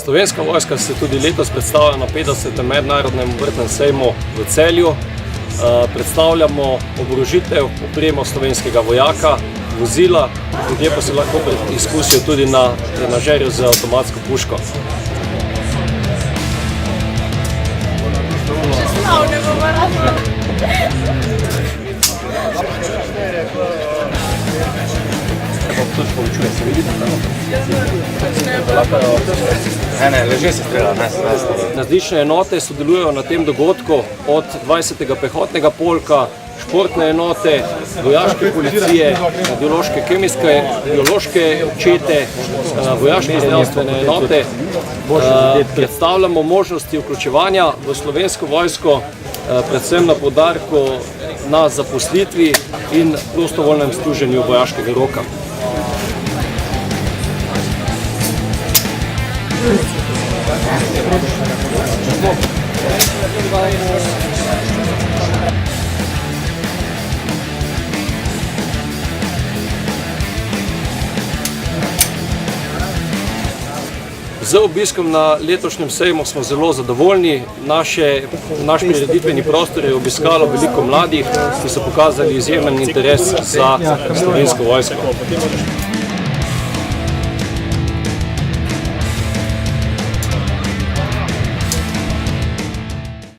Slovenska vojska se tudi letos predstavlja na 50. mednarodnem obrtnem sejmu v Celju. Predstavljamo oborožitev, opremo slovenskega vojaka, vozila, ljudje pa se lahko izkusijo tudi na trenažerju z avtomatsko puško. Leže se strela. Različne enote sodelujejo na tem dogodku, od 20. pehotnega polka, športne enote, vojaške policije, radiološke, kemijske, biološke čete, vojaške zdravstvene enote. Predstavljamo možnosti vključevanja v Slovensko vojsko, predvsem na poudarku na zaposlitvi in prostovoljnem služenju vojaškega roka. Z obiskom na letošnjem sejmu smo zelo zadovoljni. Naš prireditveni prostor je obiskalo veliko mladih, ki so pokazali izjemen interes za Slovensko vojsko.